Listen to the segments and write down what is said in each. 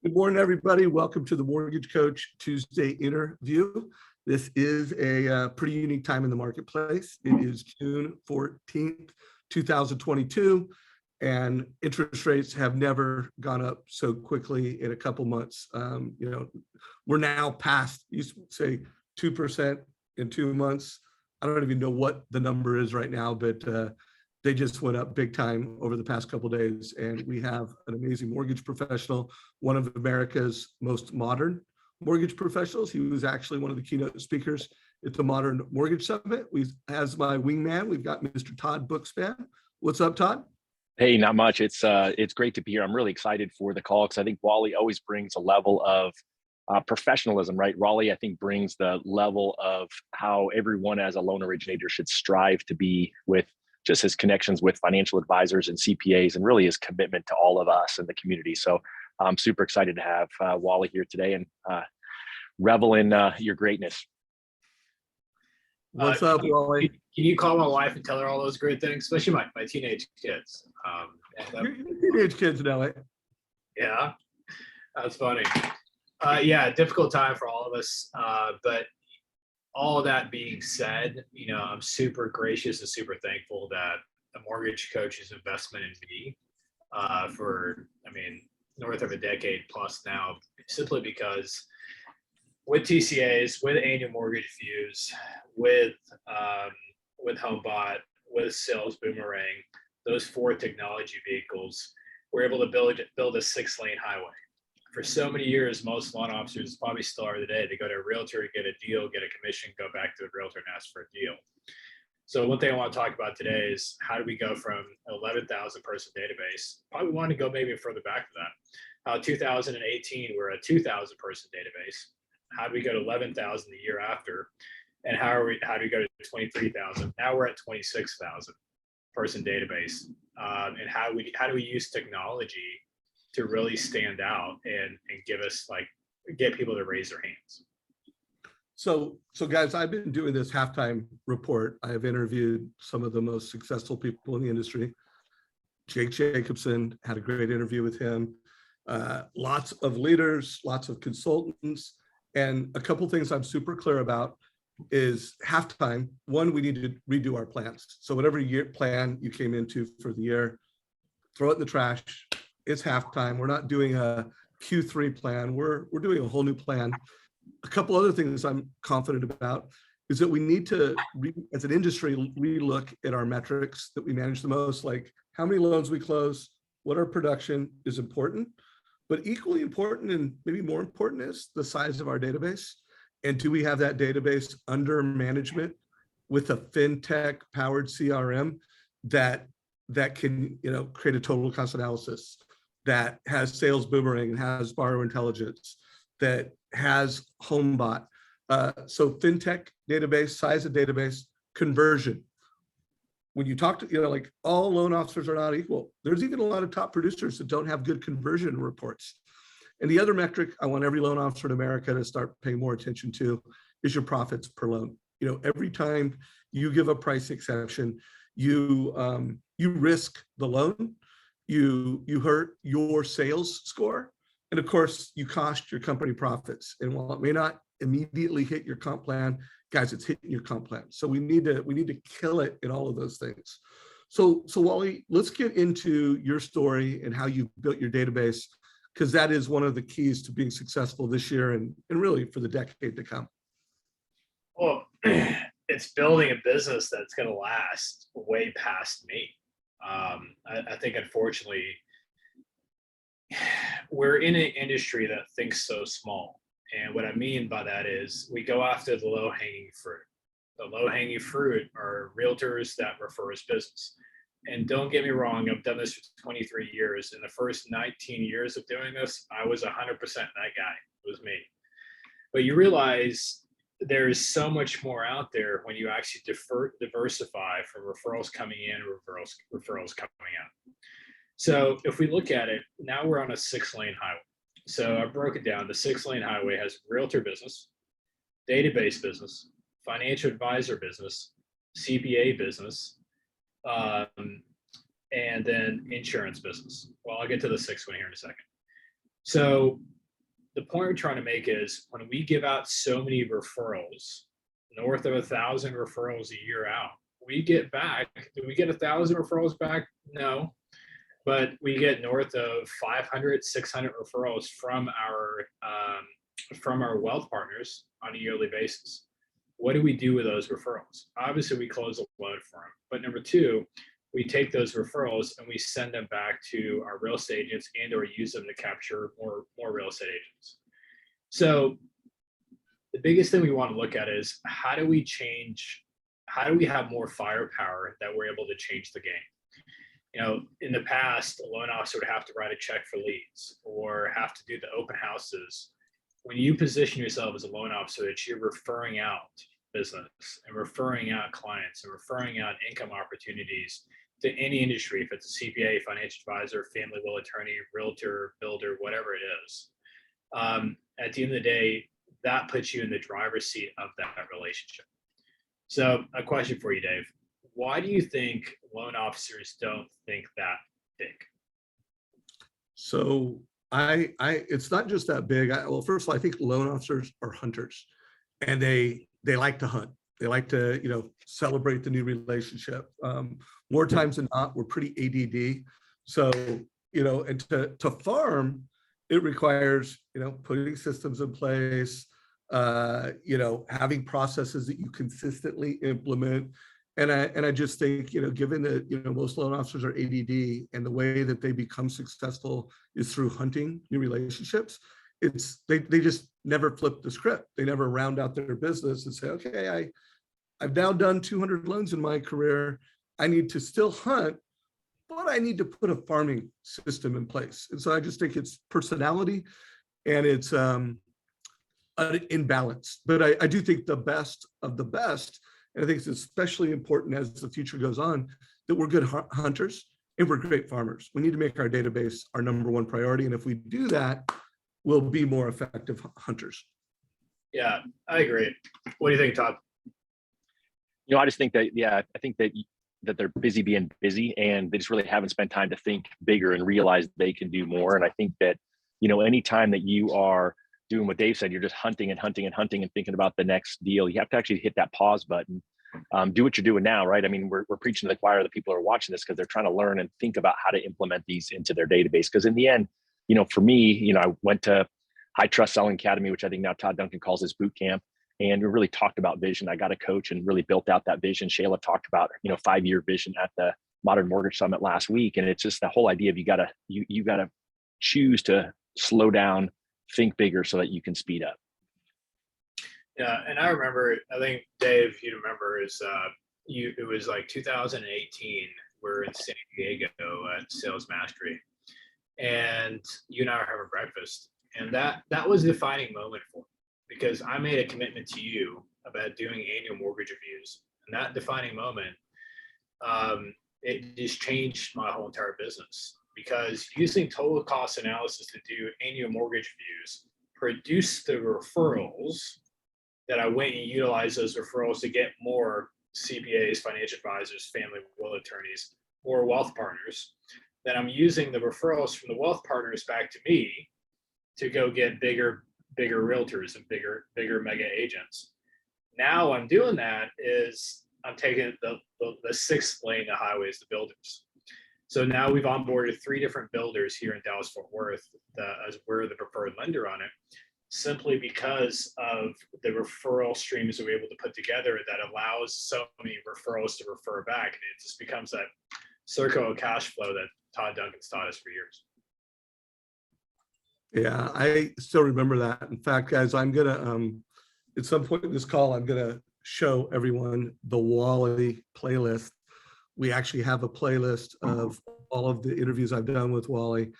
Good morning, everybody. Welcome to the Mortgage Coach Tuesday interview. This is a pretty unique time in the marketplace. It is June 14th, 2022, and interest rates have never gone up so quickly in a couple months. We're now past, you say 2% in 2 months. I don't even know what the number is right now, but they just went up big time over the past couple of days. And we have an amazing mortgage professional, one of America's most modern mortgage professionals. He was actually one of the keynote speakers at the Modern Mortgage Summit. As my wingman, we've got Mr. Todd Bookspan. What's up, Todd? Hey, not much. It's great to be here. I'm really excited for the call because I think Wally always brings a level of professionalism, right? Wally, I think, brings the level of how everyone as a loan originator should strive to be with just his connections with financial advisors and CPAs, and really his commitment to all of us in the community. So I'm super excited to have Wally here today and revel in your greatness. What's up, Wally? Can you call my wife and tell her all those great things, especially my teenage kids? Teenage kids know it. Yeah, that's funny. Yeah, difficult time for all of us. But all of that being said, I'm super gracious and super thankful that the mortgage coach's investment in me for, north of a decade plus now, simply because with TCAs, with annual mortgage views, with HomeBot, with Sales Boomerang, those 4 technology vehicles, we're able to build a 6-lane highway. For so many years, most loan officers probably still are today. They go to a realtor, get a deal, get a commission, go back to the realtor and ask for a deal. So one thing I want to talk about today is how do we go from an 11,000 person database? Probably want to go maybe further back to that. 2018, we're a 2,000 person database. How do we go to 11,000 the year after? And how do we go to 23,000? Now we're at 26,000 person database. And how do we use technology to really stand out and give us, get people to raise their hands? So guys, I've been doing this halftime report. I have interviewed some of the most successful people in the industry. Jake Jacobson, had a great interview with him. Lots of leaders, lots of consultants. And a couple things I'm super clear about is halftime. One, we need to redo our plans. So whatever year plan you came into for the year, throw it in the trash. It's halftime. We're not doing a Q3 plan. We're doing a whole new plan. A couple other things I'm confident about is that we need to, as an industry, relook at our metrics that we manage the most, like how many loans we close, what our production is important, but equally important and maybe more important is the size of our database. And do we have that database under management with a fintech powered CRM that can create a total cost analysis, that has Sales Boomerang and has borrower intelligence, that has HomeBot. So fintech database, size of database, conversion. When you talk to, all loan officers are not equal. There's even a lot of top producers that don't have good conversion reports. And the other metric I want every loan officer in America to start paying more attention to is your profits per loan. Every time you give a price exception, you risk the loan, you hurt your sales score, and of course you cost your company profits. And while it may not immediately hit your comp plan, guys, it's hitting your comp plan. So we need to kill it in all of those things. So Wally, let's get into your story and how you built your database, because that is one of the keys to being successful this year and really for the decade to come. Well, it's building a business that's going to last way past me. I think, unfortunately, we're in an industry that thinks so small. And what I mean by that is we go after the low-hanging fruit. The low-hanging fruit are realtors that refer us business. And don't get me wrong, I've done this for 23 years. In the first 19 years of doing this, I was 100% that guy. It was me. But you realize there's so much more out there when you actually diversify from referrals coming in, referrals coming out. So if we look at it, now we're on a 6-lane highway. So I broke it down. The 6-lane highway has realtor business, database business, financial advisor business, CPA business, and then insurance business. Well, I'll get to the 6th one here in a second. So the point we're trying to make is when we give out so many referrals, north of 1,000 referrals a year out, we get back, do we get 1,000 referrals back? No, but we get north of 500, 600 referrals from our wealth partners on a yearly basis. What do we do with those referrals? Obviously, we close a loan for them. But number two, we take those referrals and we send them back to our real estate agents and or use them to capture more real estate agents. So the biggest thing we want to look at is how do we have more firepower that we're able to change the game? You know, in the past, a loan officer would have to write a check for leads or have to do the open houses. When you position yourself as a loan officer that you're referring out business and referring out clients and referring out income opportunities to any industry, if it's a CPA, financial advisor, family will attorney, realtor, builder, whatever it is, at the end of the day, that puts you in the driver's seat of that relationship. So a question for you, Dave. Why do you think loan officers don't think that big? So it's not just that big. Well, first of all, I think loan officers are hunters, and they like to hunt. They like to, celebrate the new relationship. More times than not, we're pretty ADD. So, and to farm, it requires, putting systems in place, having processes that you consistently implement. And I just think, given that, most loan officers are ADD and the way that they become successful is through hunting new relationships, they just never flip the script. They never round out their business and say, okay, I've now done 200 loans in my career. I need to still hunt, but I need to put a farming system in place. And so I just think it's personality and it's imbalance. But I do think the best of the best, and I think it's especially important as the future goes on, that we're good hunters and we're great farmers. We need to make our database our number one priority. And if we do that, we'll be more effective hunters. Yeah, I agree. What do you think, Todd? I just think that, I think that they're busy being busy and they just really haven't spent time to think bigger and realize they can do more. And I think that, anytime that you are doing what Dave said, you're just hunting and hunting and hunting and thinking about the next deal, you have to actually hit that pause button. Do what you're doing now, right? I mean, we're preaching to the choir, the people who are watching this, because they're trying to learn and think about how to implement these into their database. Because in the end, for me, I went to High Trust Selling Academy, which I think now Todd Duncan calls his boot camp. And we really talked about vision. I got a coach and really built out that vision. Shayla talked about, 5-year vision at the Modern Mortgage Summit last week. And it's just the whole idea of you gotta choose to slow down, think bigger so that you can speed up. Yeah, and I remember, I think Dave, you remember, it was like 2018. We're in San Diego at Sales Mastery, and you and I were having breakfast, and that was a defining moment for me, because I made a commitment to you about doing annual mortgage reviews, and that defining moment, it just changed my whole entire business. Because using total cost analysis to do annual mortgage reviews produced the referrals that I went and utilized those referrals to get more CPAs, financial advisors, family will attorneys, or wealth partners. Then I'm using the referrals from the wealth partners back to me to go get bigger realtors and bigger mega agents. Now I'm doing that is I'm taking the sixth lane of highways, the builders. So now we've onboarded 3 different builders here in Dallas Fort Worth as we're the preferred lender on it, simply because of the referral streams that we're able to put together that allows so many referrals to refer back. And it just becomes that circle of cash flow that Todd Duncan's taught us for years. Yeah, I still remember that. In fact, guys, I'm gonna at some point in this call, I'm gonna show everyone the Wally playlist. We actually have a playlist of all of the interviews I've done with Wally,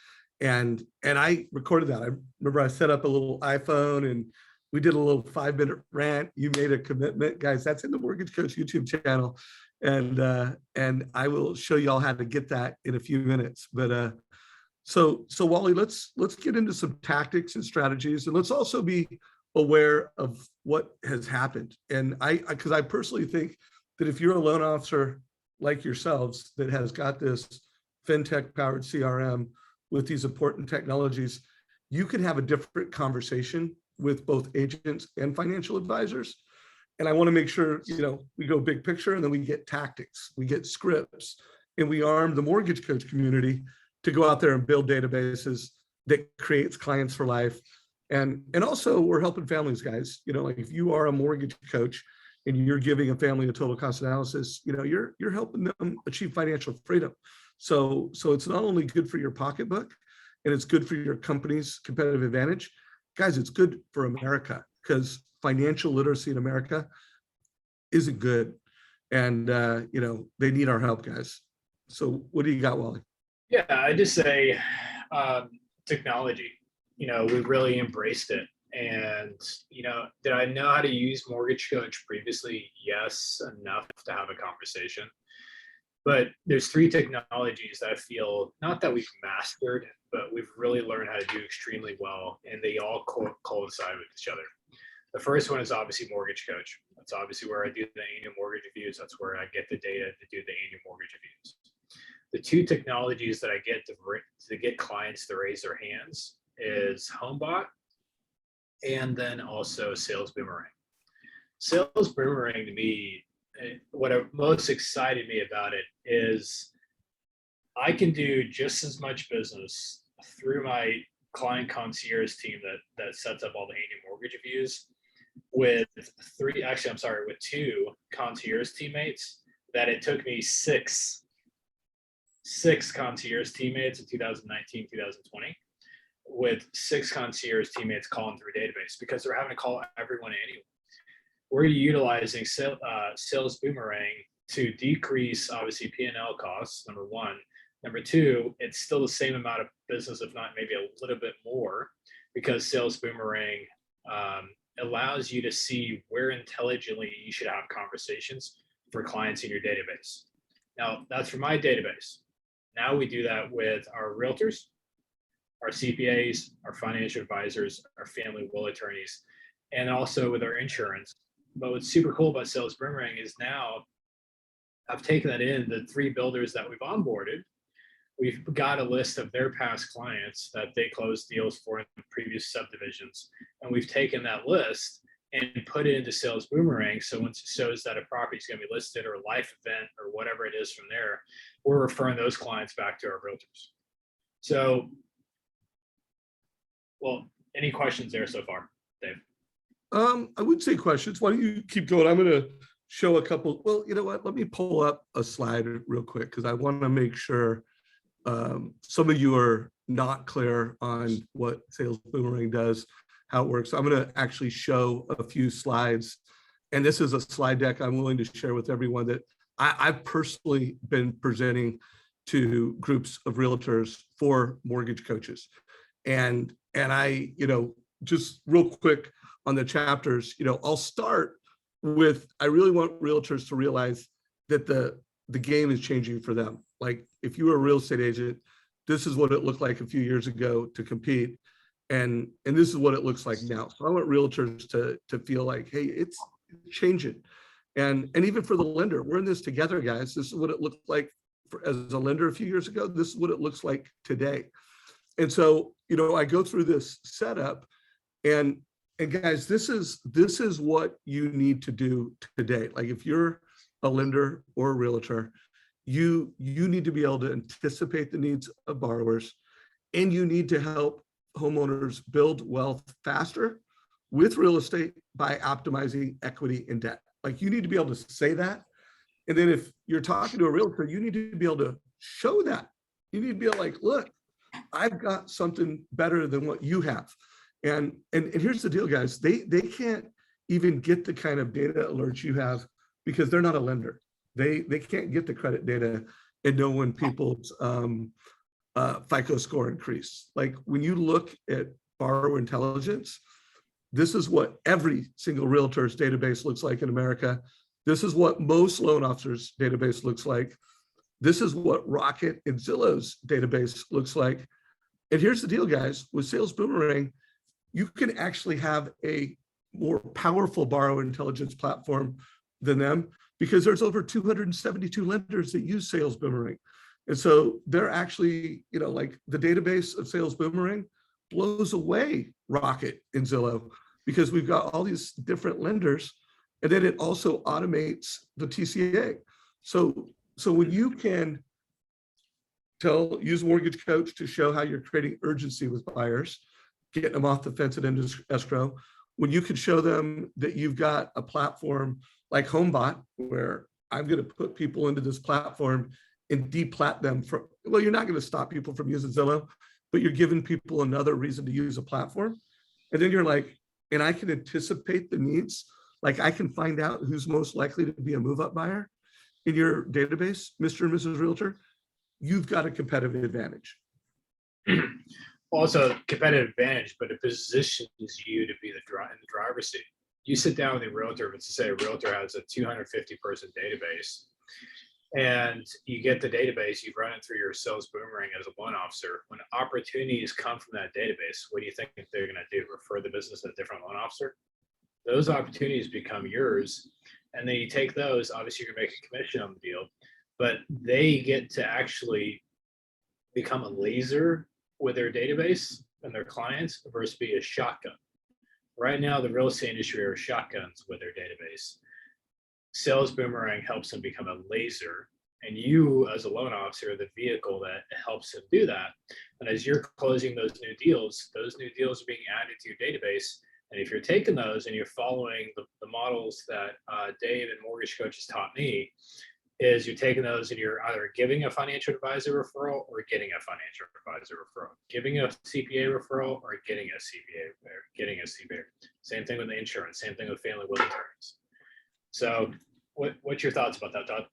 and I recorded that. I remember I set up a little iPhone and we did a little 5-minute rant. You made a commitment, guys. That's in the Mortgage Coach YouTube channel, and I will show you all how to get that in a few minutes. But so Wally, let's get into some tactics and strategies, and let's also be aware of what has happened. And because I personally think that if you're a loan officer like yourselves that has got this fintech powered CRM with these important technologies, you can have a different conversation with both agents and financial advisors. And I want to make sure, we go big picture, and then we get tactics, we get scripts, and we arm the mortgage coach community to go out there and build databases that creates clients for life. And also we're helping families, guys. Like if you are a mortgage coach and you're giving a family a total cost analysis, you're helping them achieve financial freedom. So it's not only good for your pocketbook, and it's good for your company's competitive advantage. Guys, it's good for America, because financial literacy in America isn't good. And, they need our help, guys. So what do you got, Wally? Yeah, I just say technology, we've really embraced it. And, did I know how to use Mortgage Coach previously? Yes, enough to have a conversation. But there's 3 technologies that I feel, not that we've mastered, but we've really learned how to do extremely well, and they all coincide with each other. The first one is obviously Mortgage Coach. That's obviously where I do the annual mortgage reviews. That's where I get the data to do the annual mortgage reviews. The 2 technologies that I get to get clients to raise their hands is HomeBot, and then also Sales Boomerang. Sales Boomerang, to me, what most excited me about it is I can do just as much business through my client concierge team that sets up all the annual mortgage reviews with 2 concierge teammates, that it took me six concierge teammates in 2019, 2020, with 6 concierge teammates calling through a database, because they're having to call everyone anyway. We're utilizing Sales Boomerang to decrease, obviously, P&L costs, number 1. Number 2, it's still the same amount of business, if not maybe a little bit more, because Sales Boomerang allows you to see where intelligently you should have conversations for clients in your database. Now, that's for my database. Now we do that with our realtors, our CPAs, our financial advisors, our family will attorneys, and also with our insurance. But what's super cool about Sales Boomerang is now I've taken that in, the 3 builders that we've onboarded, we've got a list of their past clients that they closed deals for in previous subdivisions. And we've taken that list and put it into Sales Boomerang. So once it shows that a property is going to be listed, or a life event, or whatever it is from there, we're referring those clients back to our realtors. So, well, any questions there so far, Dave? I would say questions. Why don't you keep going? I'm going to show a couple. Well, you know what? Let me pull up a slide real quick, because I want to make sure some of you are not clear on what Sales Boomerang does, how it works. I'm going to actually show a few slides. And this is a slide deck I'm willing to share with everyone that I've personally been presenting to groups of realtors for mortgage coaches. And I, just real quick on the chapters, I'll start with, I really want realtors to realize that the game is changing for them. Like, if you were a real estate agent, this is what it looked like a few years ago to compete. And this is what it looks like now. So I want realtors to feel like, hey, it's changing. And even for the lender, we're in this together, guys. This is what it looked like as a lender a few years ago. This is what it looks like today. And so, I go through this setup, and guys, this is what you need to do today. Like, if you're a lender or a realtor, you need to be able to anticipate the needs of borrowers, and you need to help homeowners build wealth faster with real estate by optimizing equity and debt. Like, you need to be able to say that. And then if you're talking to a realtor, you need to be able to show that. You need to be like, look, I've got something better than what you have. And here's the deal, guys. They can't even get the kind of data alerts you have, because they're not a lender. They can't get the credit data and know when people's FICO score increase. Like, when you look at borrower intelligence, this is what every single realtor's database looks like in America. This is what most loan officers' database looks like. This is what Rocket and Zillow's database looks like. And here's the deal, guys. With Sales Boomerang, you can actually have a more powerful borrower intelligence platform than them, because there's over 272 lenders that use Sales Boomerang. And so they're actually, like, the database of Sales Boomerang blows away Rocket and Zillow because we've got all these different lenders, and then it also automates the TCA. So when you can use Mortgage Coach to show how you're creating urgency with buyers, getting them off the fence and into escrow, when you could show them that you've got a platform like HomeBot, where I'm going to put people into this platform and deplat them from, well, you're not going to stop people from using Zillow, but you're giving people another reason to use a platform. And then you're like, and I can anticipate the needs. Like I can find out who's most likely to be a move-up buyer in your database, Mr. and Mrs. Realtor. You've got a competitive advantage. Also, competitive advantage, but it positions you to be in the driver's seat. You sit down with a realtor, but to say a realtor has a 250-person database, and you get the database, you run it through your sales boomerang as a loan officer. When opportunities come from that database, what do you think they're going to do? Refer the business to a different loan officer? Those opportunities become yours, and then you take those. Obviously, you're going to make a commission on the deal, but they get to actually become a laser with their database and their clients versus be a shotgun. Right now, the real estate industry are shotguns with their database. Sales Boomerang helps them become a laser, and you as a loan officer are the vehicle that helps them do that. And as you're closing those new deals are being added to your database. And if you're taking those and you're following the models that Dave and Mortgage Coach has taught me, is you're taking those and you're either giving a financial advisor referral or getting a financial advisor referral, giving a CPA referral or getting a CPA. Same thing with the insurance, same thing with family will attorneys. So what's your thoughts about that, Todd?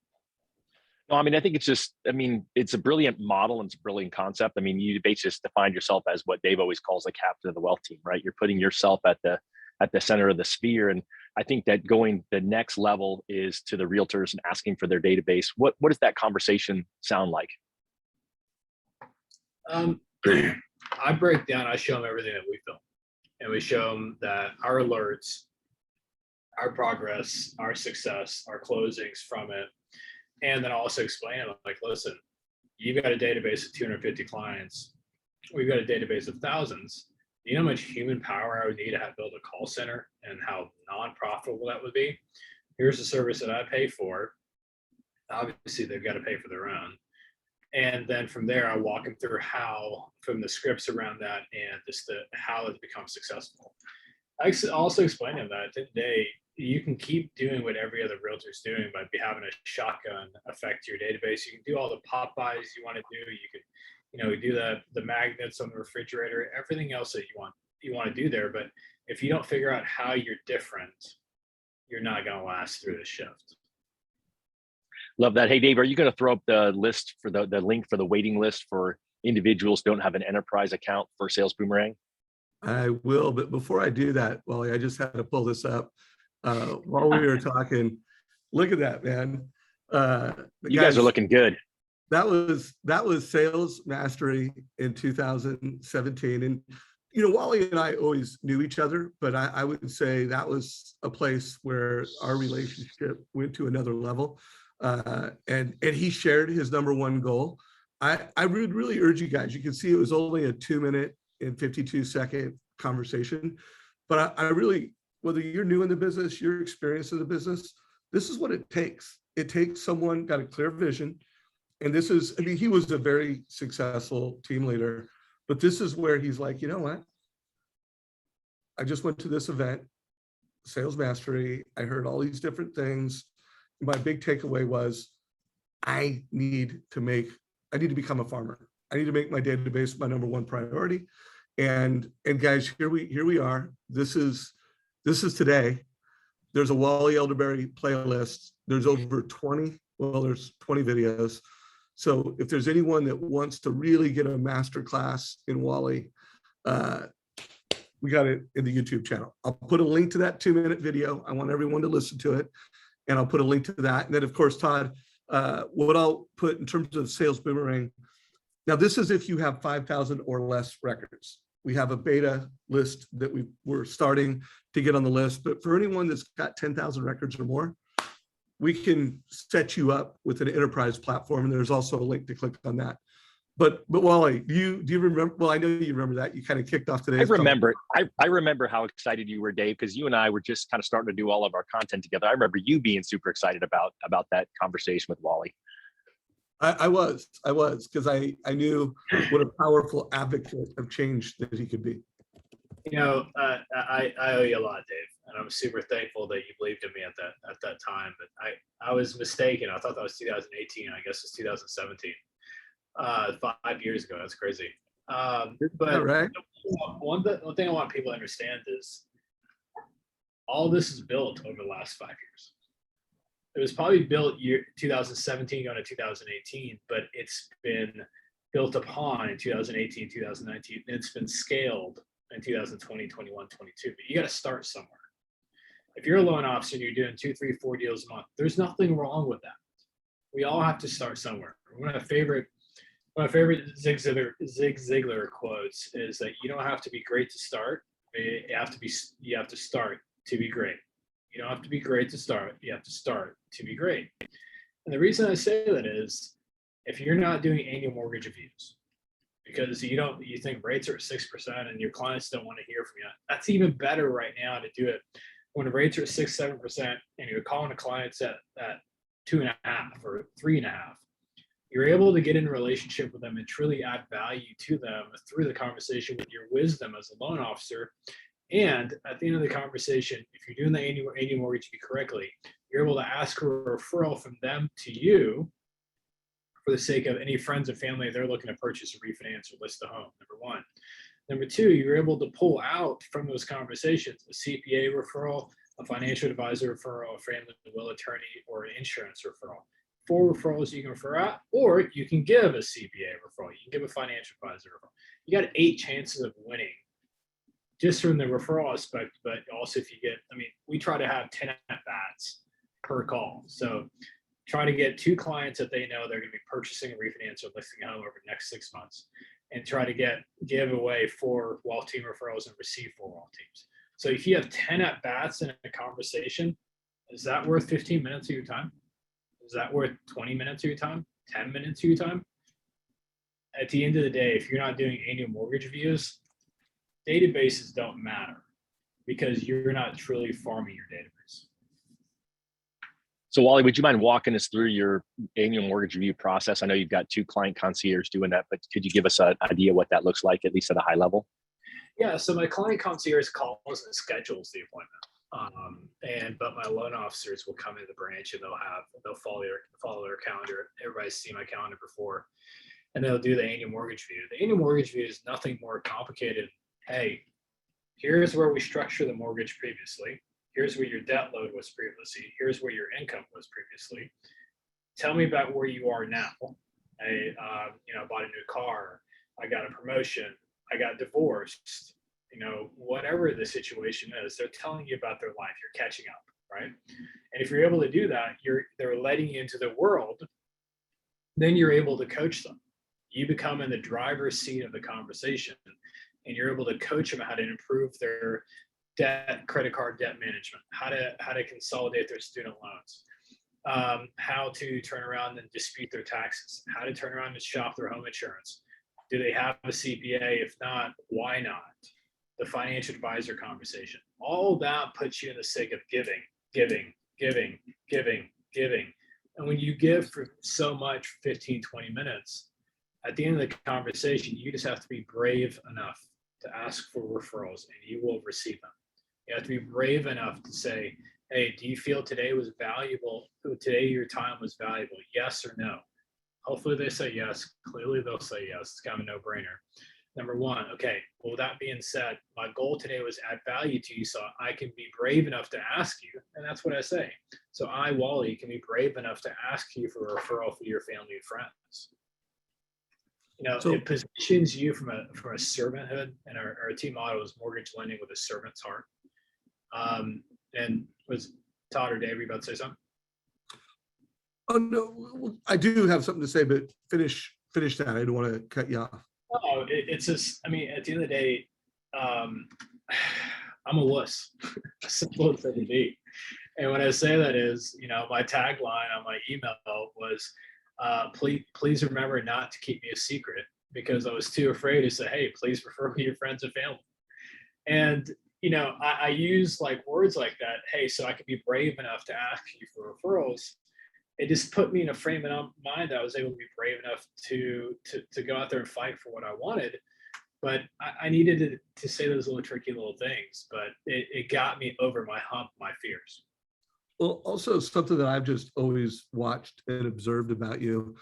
No, I mean, I think it's a brilliant model and it's a brilliant concept. I mean, you basically just define yourself as what Dave always calls the captain of the wealth team, right? You're putting yourself at the center of the sphere. And I think that going the next level is to the realtors and asking for their database. What does that conversation sound like? I break down, I show them everything that we've built. And we show them that our alerts, our progress, our success, our closings from it. And then also explain them like, listen, you've got a database of 250 clients. We've got a database of thousands. You know how much human power I would need to have build a call center and how non-profitable that would be? Here's the service that I pay for. Obviously, they've got to pay for their own. And then from there, I walk them through how, from the scripts around that and just how it becomes successful. I also explain to them that at the end of the day, you can keep doing what every other realtor is doing by having a shotgun effect to your database. You can do all the pop buys you want to do. You can do the magnets on the refrigerator, everything else that you want to do there. But if you don't figure out how you're different, you're not going to last through the shift. Love that. Hey, Dave, are you going to throw up the list for the link for the waiting list for individuals who don't have an enterprise account for Sales Boomerang? I will, but before I do that, Wally, I just had to pull this up while we were talking. Look at that, man. You guys are looking good. That was Sales Mastery in 2017. And, Wally and I always knew each other, but I would say that was a place where our relationship went to another level. And he shared his number one goal. I would really urge you guys, you can see it was only a 2-minute and 52-second conversation, but I really, whether you're new in the business, you're experienced in the business, this is what it takes. It takes someone got a clear vision. And this is, he was a very successful team leader, but this is where he's like, you know what? I just went to this event, Sales Mastery. I heard all these different things. My big takeaway was, I need to become a farmer. I need to make my database my number one priority. And guys, here we are. This is today. There's a Wally Elibiary playlist. There's over 20 videos. So if there's anyone that wants to really get a masterclass in Wally, we got it in the YouTube channel. I'll put a link to that 2-minute video. I want everyone to listen to it. And I'll put a link to that. And then of course, Todd, what I'll put in terms of Sales Boomerang. Now this is if you have 5,000 or less records. We have a beta list that we're starting to get on the list, but for anyone that's got 10,000 records or more, we can set you up with an enterprise platform. And there's also a link to click on that. But Wally, do you remember? Well, I know you remember that. You kind of kicked off I today's call. remember it. I remember how excited you were, Dave, because you and I were just kind of starting to do all of our content together. I remember you being super excited about that conversation with Wally. I was because I knew what a powerful advocate of change that he could be. I owe you a lot, Dave, and I'm super thankful that you believed in me at that time. But I was mistaken. I thought that was 2018. I guess it's 2017. 5 years ago. That's crazy. But right. One thing I want people to understand is all this is built over the last 5 years. It was probably built 2017 going to 2018, but it's been built upon in 2018, 2019, and it's been scaled in 2020, 21, 22. But you got to start somewhere. If you're a loan officer and you're doing 2, 3, 4 deals a month, there's nothing wrong with that. We all have to start somewhere. One of my favorite Zig Ziglar quotes is that you don't have to be great to start. You have to start to be great. You don't have to be great to start. You have to start to be great. And the reason I say that is if you're not doing annual mortgage reviews, because you think rates are at 6% and your clients don't want to hear from you, that's even better right now to do it when the rates are at 6, 7% and you're calling the clients at 2.5 or 3.5. You're able to get in a relationship with them and truly add value to them through the conversation with your wisdom as a loan officer. And at the end of the conversation, if you're doing the annual mortgage correctly, you're able to ask for a referral from them to you for the sake of any friends and family they're looking to purchase or refinance or list a home, number one. Number two, you're able to pull out from those conversations a CPA referral, a financial advisor referral, a family will attorney, or an insurance referral. 4 referrals you can refer out, or you can give a CPA referral. You can give a financial advisor referral. You got 8 chances of winning just from the referral aspect, but also if you get, we try to have 10 at-bats per call. So try to get 2 clients that they know they're going to be purchasing a refinance or listing a home over the next 6 months, and try to give away 4 wealth team referrals and receive 4 wealth teams. So if you have 10 at-bats in a conversation, is that worth 15 minutes of your time? Is that worth 20 minutes of your time? 10 minutes of your time? At the end of the day, if you're not doing annual mortgage reviews, databases don't matter because you're not truly farming your database. So Wally, would you mind walking us through your annual mortgage review process? I know you've got 2 client concierges doing that, but could you give us an idea what that looks like, at least at a high level? Yeah, so my client concierge calls and schedules the appointment. But my loan officers will come into the branch and they'll follow their calendar. Everybody's seen my calendar before, and they'll do the annual mortgage review. The annual mortgage review is nothing more complicated. Hey, here's where we structure the mortgage previously. Here's where your debt load was previously. Here's where your income was previously. Tell me about where you are now. I bought a new car. I got a promotion. I got divorced. Whatever the situation is, they're telling you about their life. You're catching up, right? And if you're able to do that, they're letting you into the world. Then you're able to coach them. You become in the driver's seat of the conversation, and you're able to coach them how to improve their credit card debt management, how to consolidate their student loans, how to turn around and dispute their taxes, how to turn around and shop their home insurance. Do they have a CPA? If not, why not? The financial advisor conversation. All that puts you in the sake of giving. And when you give for so much, 15, 20 minutes, at the end of the conversation, you just have to be brave enough to ask for referrals and you will receive them. You have to be brave enough to say, hey, do you feel today was valuable? Today your time was valuable, yes or no? Hopefully they say yes. Clearly they'll say yes. It's kind of a no-brainer. Number one, okay, well, with that being said, my goal today was add value to you so I can be brave enough to ask you. And that's what I say. So I, Wally, can be brave enough to ask you for a referral for your family and friends. It positions you from a servanthood, and our team motto is mortgage lending with a servant's heart. And was Todd or Dave, you about to say something? Oh no, I do have something to say, but finish that. I don't want to cut you off. Oh, it's just, at the end of the day, I'm a wuss. Simple as it can be. And when I say that is, my tagline on my email was, Please remember not to keep me a secret, because I was too afraid to say, hey, please refer me to your friends and family. And, I use like words like that. Hey, so I can be brave enough to ask you for referrals. It just put me in a frame of mind that I was able to be brave enough to go out there and fight for what I wanted. But I needed to say those little tricky little things, but it got me over my hump, my fears. Well, also something that I've just always watched and observed about you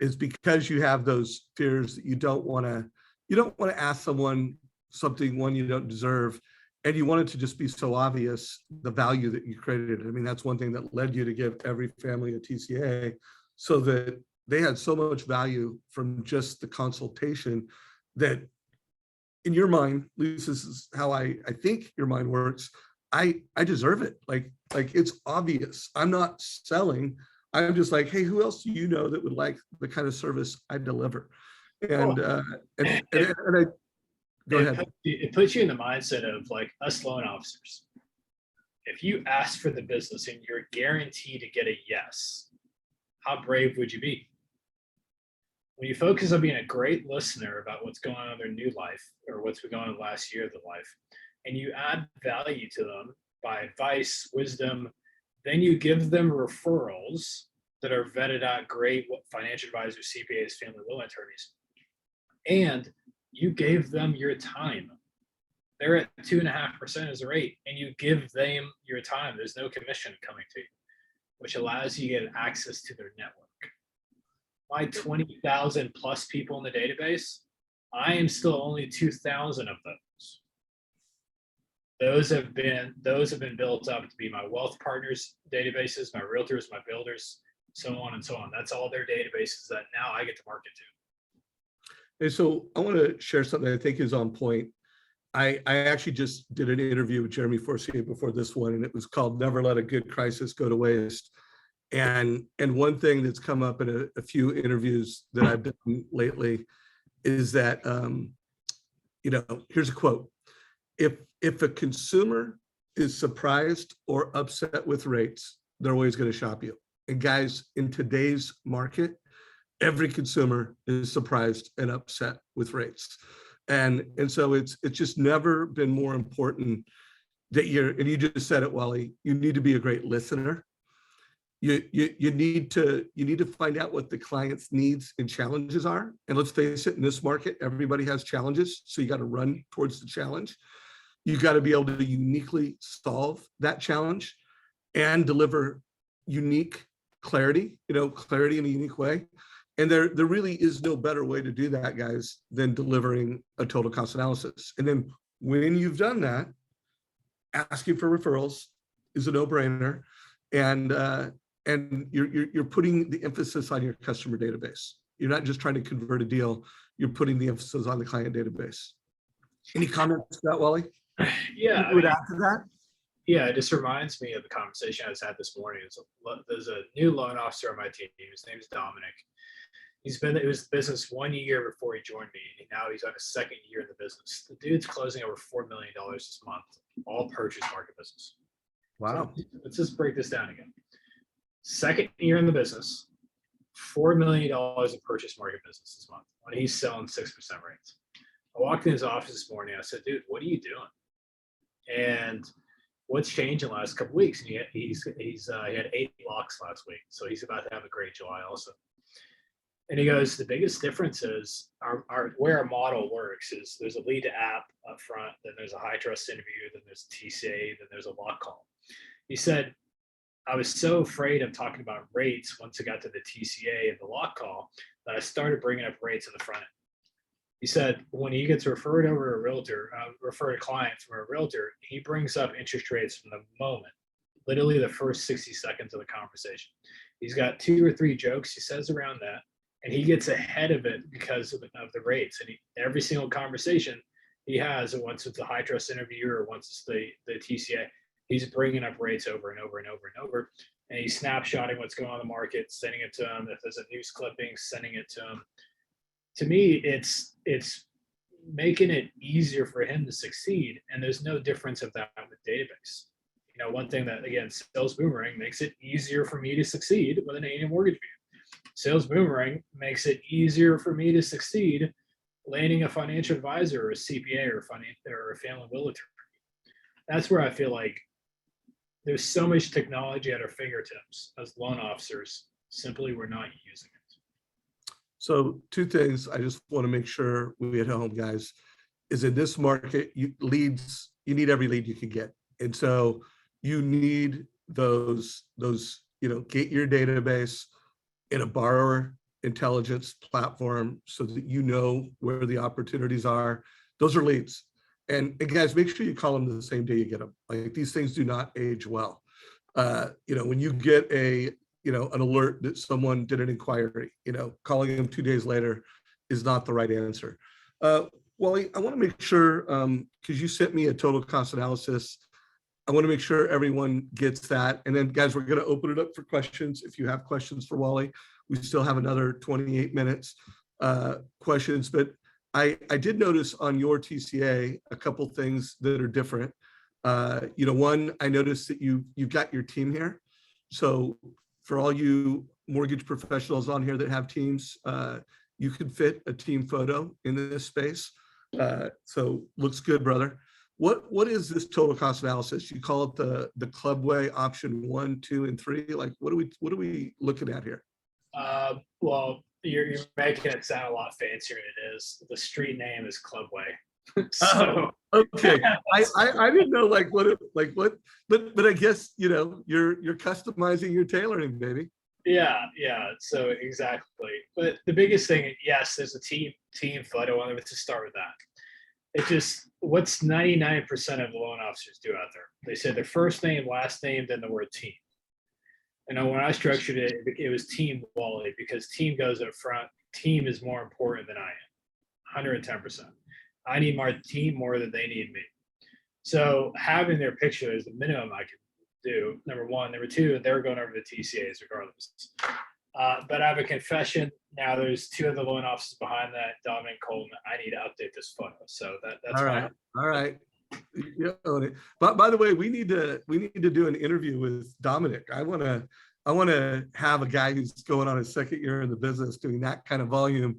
is because you have those fears that you don't want to ask someone something one you don't deserve, and you want it to just be so obvious the value that you created. I mean, that's one thing that led you to give every family a TCA, so that they had so much value from just the consultation that in your mind, at least this is how I think your mind works. I deserve it. Like it's obvious. I'm not selling. I'm just like, hey, who else do you know that would like the kind of service I deliver? And I go ahead. It puts you in the mindset of like us loan officers. If you ask for the business and you're guaranteed to get a yes, how brave would you be? When you focus on being a great listener about what's going on in their new life or what's been going on last year of their life, and you add value to them by advice, wisdom, then you give them referrals that are vetted out great financial advisors, CPAs, family law attorneys, and you gave them your time. They're at 2.5% as a rate, and you give them your time. There's no commission coming to you, which allows you to get access to their network. My 20,000 plus people in the database, I am still only 2,000 of those. Those have been built up to be my wealth partners databases, my realtors, my builders, so on and so on. That's all their databases that now I get to market to. And so I want to share something I think is on point. I actually just did an interview with Jeremy Forcier before this one, and it was called "Never Let a Good Crisis Go to Waste." And one thing that's come up in a few interviews that I've done lately is that, here's a quote. If a consumer is surprised or upset with rates, they're always going to shop you. And guys, in today's market, every consumer is surprised and upset with rates. And so it's just never been more important that and you just said it, Wally, you need to be a great listener. You need to find out what the client's needs and challenges are. And let's face it, in this market, everybody has challenges. So you got to run towards the challenge. You got to be able to uniquely solve that challenge and deliver unique clarity in a unique way. And there really is no better way to do that, guys, than delivering a total cost analysis. And then when you've done that, asking for referrals is a no-brainer. And you're putting the emphasis on your customer database. You're not just trying to convert a deal, you're putting the emphasis on the client database. Any comments to that, Wally? Yeah. You would add to that? Yeah, it just reminds me of the conversation I just had this morning. There's a new loan officer on my team. His name is Dominic. It was the business 1 year before he joined me, and now he's on his second year in the business. The dude's closing over $4 million this month, all purchase market business. Wow. So let's just break this down again. Second year in the business, $4 million in purchase market business this month when he's selling 6% rates. I walked in his office this morning. I said, dude, what are you doing? And what's changed in the last couple of weeks? And he had 8 locks last week. So he's about to have a great July also. And he goes, the biggest difference is where our model works is there's a lead to app up front, then there's a high trust interview, then there's TCA, then there's a lock call. He said, I was so afraid of talking about rates once I got to the TCA and the lock call that I started bringing up rates in the front end. He said when he gets referred over to a realtor, referred a client from a realtor, he brings up interest rates from the moment, literally the first 60 seconds of the conversation. He's got 2 or 3 jokes he says around that, and he gets ahead of it because of the rates. And every single conversation he has, once it's a high trust interview or once it's the TCA, he's bringing up rates over and over and over and over. And he's snapshotting what's going on in the market, sending it to him. If there's a news clipping, sending it to him. To me, it's making it easier for him to succeed. And there's no difference of that with database. One thing that, again, Sales Boomerang makes it easier for me to succeed with an A&M mortgage view. Sales Boomerang makes it easier for me to succeed landing a financial advisor or a CPA or a family will attorney. That's where I feel like there's so much technology at our fingertips as loan officers. Simply, we're not using it. So two things I just want to make sure we hit home, guys, is in this market, you need every lead you can get. And so you need those, get your database in a borrower intelligence platform so that you know where the opportunities are. Those are leads. And guys, make sure you call them the same day you get them. Like, these things do not age well. When you get an alert that someone did an inquiry, calling them 2 days later is not the right answer. Wally, I want to make sure, because you sent me a total cost analysis, I want to make sure everyone gets that. And then, guys, we're going to open it up for questions. If you have questions for Wally, we still have another 28 minutes questions. But I did notice on your TCA a couple things that are different. One, I noticed that you've got your team here. So for all you mortgage professionals on here that have teams, you could fit a team photo in this space. So looks good, brother. What is this total cost analysis? You call it the Clubway option 1, 2, and 3. Like, what are we looking at here? Well, you're making it sound a lot fancier than it is. The street name is Clubway. So okay, I didn't know but I guess you're customizing your tailoring, baby. Yeah. So exactly. But the biggest thing, yes, there's a team photo on it. To start with that, it just what's 99% of loan officers do out there. They say their first name, last name, then the word team. And when I structured it, it was Team Wally, because team goes up front. Team is more important than I am, 110%. I need my team more than they need me. So having their picture is the minimum I can do, number one. Number two, they're going over the TCAs regardless. But I have a confession. Now there's 2 of the loan officers behind that, Dominic and Colton. I need to update this photo. So that's all right. All right. But by the way, we need to do an interview with Dominic. I want to have a guy who's going on his 2nd year in the business doing that kind of volume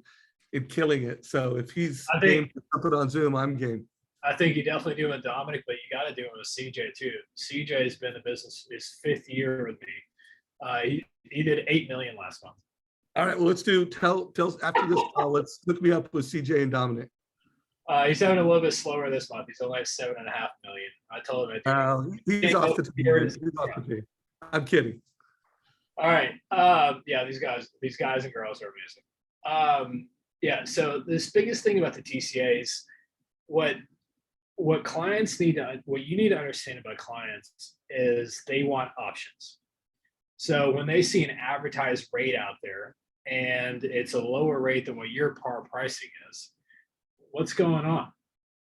and killing it. So if he's game to put on Zoom, I'm game. I think you definitely do with Dominic, but you got to do it with CJ too. CJ has been in the business his 5th year with me. He did 8 million last month. All right. Well, tell after this call. Let's look me up with CJ and Dominic. He's having a little bit slower this month. He's only at 7.5 million. I told him. He's off the team. I'm kidding. All right. Yeah, these guys and girls are amazing. Yeah. So this biggest thing about the TCAs, what clients what you need to understand about clients is they want options. So when they see an advertised rate out there and it's a lower rate than what your par pricing is, what's going on?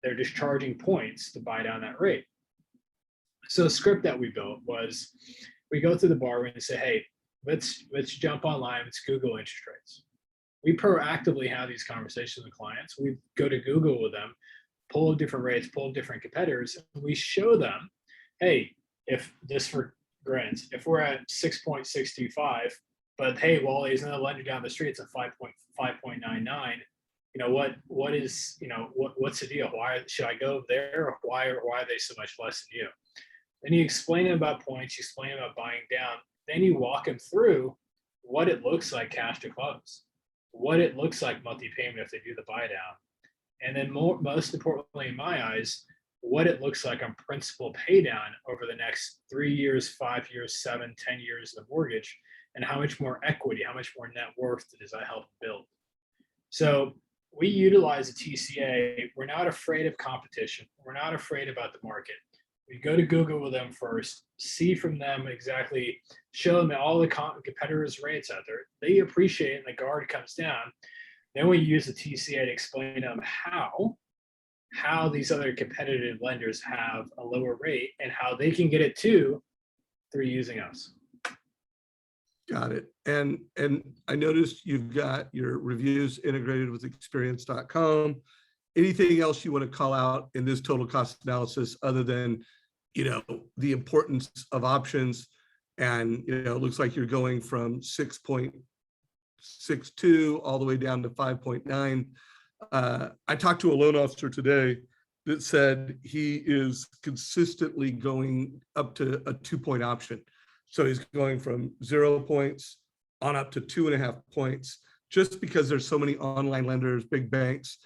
They're just charging points to buy down that rate. So the script that we built was, we go through the bar and say, hey, let's jump online, let's Google interest rates. We proactively have these conversations with clients. We go to Google with them, pull different rates, pull different competitors, and we show them, hey, if this for grants, if we're at 6.625, but hey, Wally's another lender down the street, it's a 5.99. What's the deal? Why should I go there? Or why are they so much less than you? Then you explain them about points, you explain them about buying down. Then you walk them through what it looks like cash to close, what it looks like monthly payment if they do the buy down. And then most importantly, in my eyes, what it looks like on principal pay down over the next 3 years, 5 years, 7, 10 years of the mortgage, and how much more equity, how much more net worth does that help build? So we utilize a TCA. We're not afraid of competition. We're not afraid about the market. We go to Google with them first, see from them exactly, show them all the competitors' rates out there. They appreciate it, and the guard comes down. Then we use the TCA to explain to them how these other competitive lenders have a lower rate and how they can get it too through using us. Got it. And I noticed you've got your reviews integrated with experience.com. Anything else you want to call out in this total cost analysis other than, the importance of options? And, it looks like you're going from 6.6 6.2 all the way down to 5.9. I talked to a loan officer today that said he is consistently going up to a 2-point option. So he's going from 0 points on up to 2.5 points, just because there's so many online lenders, big banks.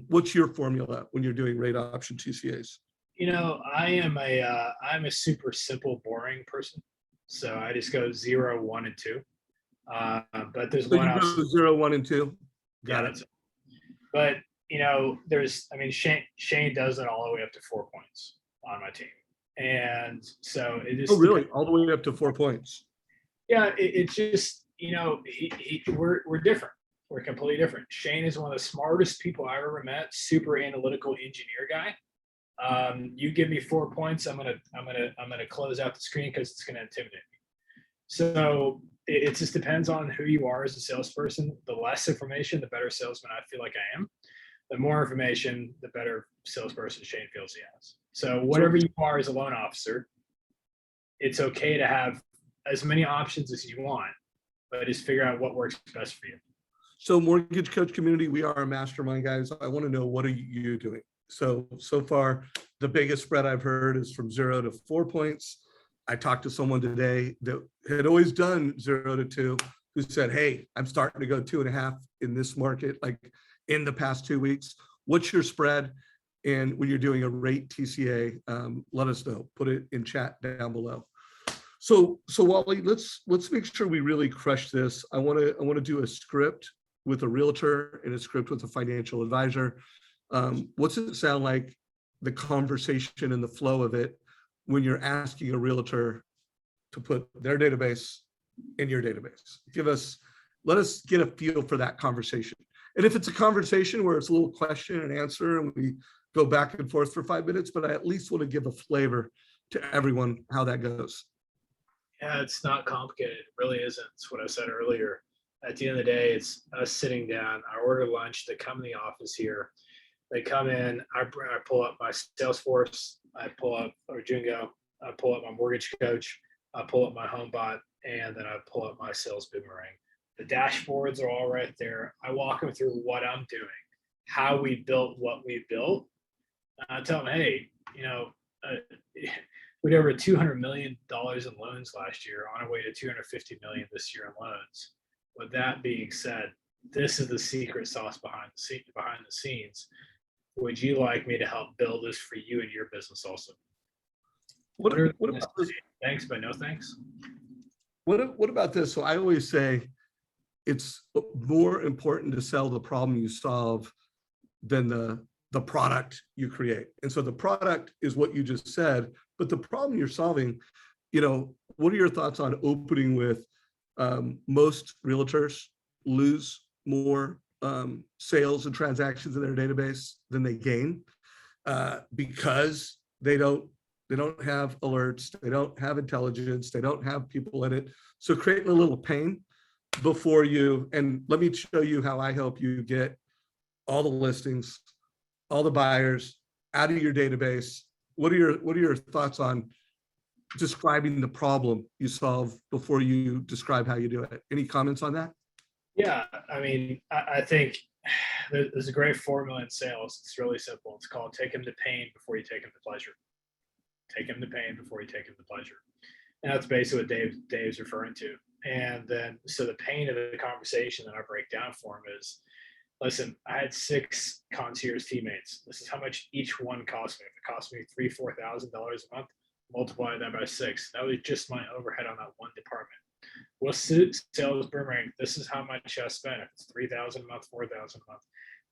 What's your formula when you're doing rate option TCAs? I'm a super simple, boring person. So I just go 0, 1, and 2. But there's So one you else. go 0, 1, and 2. Got Yeah, it. but Shane does it all the way up to 4 points on my team. And so it just, Oh, really? All the way up to 4 points. yeah, it's just, we're different. We're completely different. Shane is one of the smartest people I ever met, super analytical engineer guy. You give me 4 points, I'm gonna close out the screen because it's gonna intimidate me. So it just depends on who you are as a salesperson. The less information, the better salesman I feel like I am. The more information, the better salesperson Shane feels he has. So whatever you are as a loan officer, it's okay to have as many options as you want, but just figure out what works best for you. So mortgage coach community, we are a mastermind, guys. I want to know, what are you doing? So far, the biggest spread I've heard is from 0 to 4 points. I talked to someone today that had always done 0 to 2, who said, hey, I'm starting to go 2.5 in this market, like in the past 2 weeks. What's your spread? And when you're doing a rate TCA, let us know. Put it in chat down below. So Wally, let's make sure we really crush this. I want to do a script with a realtor and a script with a financial advisor. What's it sound like, the conversation and the flow of it, when you're asking a realtor to put their database in your database? Let us get a feel for that conversation. And if it's a conversation where it's a little question and answer and we go back and forth for 5 minutes, but I at least want to give a flavor to everyone how that goes. Yeah, it's not complicated. It really isn't. It's what I said earlier. At the end of the day, it's us sitting down. I order lunch. They come in the office here. They come in. I pull up my Salesforce. I pull up Orjungo. I pull up my mortgage coach. I pull up my HomeBot, and then I pull up my sales boomerang. The dashboards are all right there. I walk them through what I'm doing, how we built what we built. I tell them, hey, we had over $200 million in loans last year, on our way to $250 million this year in loans. With that being said, this is the secret sauce behind the scenes. Would you like me to help build this for you and your business also? What about this? Thanks, but no thanks. What about this? So I always say it's more important to sell the problem you solve than the product you create. And so the product is what you just said, but the problem you're solving, what are your thoughts on opening with most realtors lose more sales and transactions in their database than they gain because they don't have alerts, they don't have intelligence, they don't have people in it. So creating a little pain before you, and let me show you how I help you get all the listings, all the buyers out of your database. What are your thoughts on describing the problem you solve before you describe how you do it? Any comments on that? Yeah, I think there's a great formula in sales. It's really simple. It's called take them to pain before you take them to pleasure. Take them to pain before you take them to pleasure. And that's basically what Dave's referring to. And then, so the pain of the conversation that I break down for him is, listen, I had 6 concierge teammates. This is how much each one cost me. If it cost me $3,000-$4,000 a month, multiply that by 6. That was just my overhead on that one department. Well, sales boomerang, this is how much I spent. If it's $3,000 a month, $4,000 a month.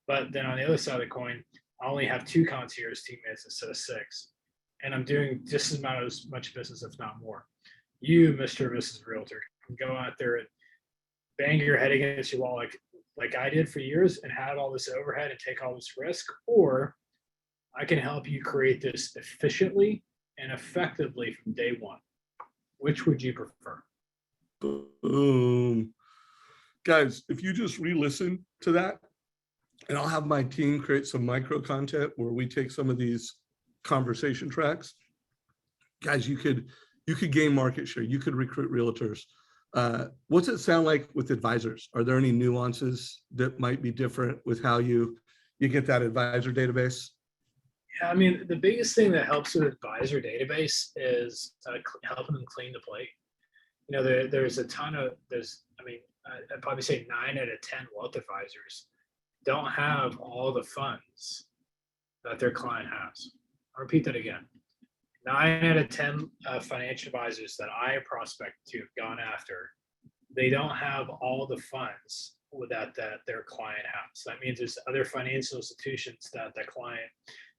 But then on the other side of the coin, I only have 2 concierge teammates instead of 6. And I'm doing just as much business, if not more. You, Mr. or Mrs. Realtor, can go out there and bang your head against your wall like I did for years and have all this overhead and take all this risk, or I can help you create this efficiently and effectively from day one. Which would you prefer? Boom. Guys, if you just re-listen to that, and I'll have my team create some micro content where we take some of these conversation tracks. Guys, you could gain market share. You could recruit realtors. What's it sound like with advisors? Are there any nuances that might be different with how you get that advisor database? Yeah, I mean, the biggest thing that helps with advisor database is helping them clean the plate. You know, there's a ton of, I'd probably say 9 out of 10 wealth advisors don't have all the funds that their client has. I'll repeat that again. 9 out of 10 financial advisors that I prospect to have gone after, they don't have all the funds that their client has. That means there's other financial institutions that the client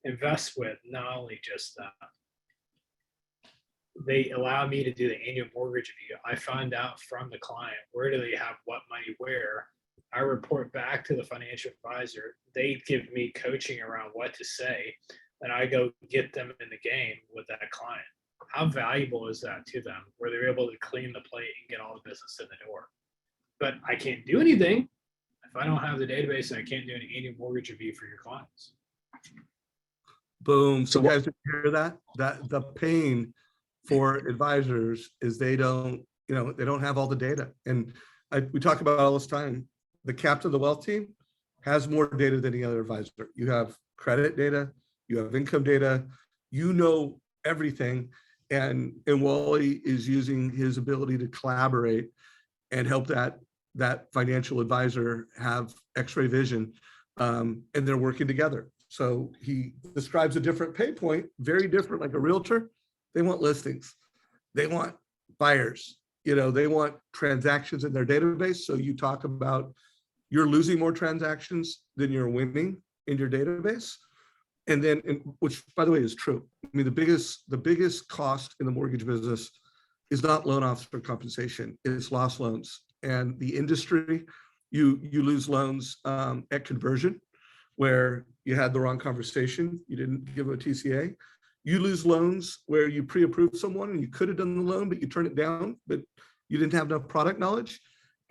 invests with, not only just that. They allow me to do the annual mortgage review. I find out from the client, where do they have what money where. I report back to the financial advisor. They give me coaching around what to say, and I go get them in the game with that client. How valuable is that to them, where they're able to clean the plate and get all the business in the door? But I can't do anything if I don't have the database, and I can't do an annual mortgage review for your clients. Boom. So guys, did you hear that? That the pain for advisors is they don't have all the data. And we talk about all this time. The captain of the wealth team has more data than any other advisor. You have credit data, you have income data, you know everything. And Wally is using his ability to collaborate and help that financial advisor have X-ray vision, and they're working together. So he describes a different pay point, very different, like a realtor. They want listings, they want buyers, they want transactions in their database. So you talk about you're losing more transactions than you're winning in your database. And then, which by the way is true. I mean, the biggest cost in the mortgage business is not loan officer compensation, it's lost loans. And the industry, you lose loans at conversion, where you had the wrong conversation, you didn't give them a TCA. You lose loans where you pre-approved someone and you could have done the loan, but you turn it down, but you didn't have enough product knowledge.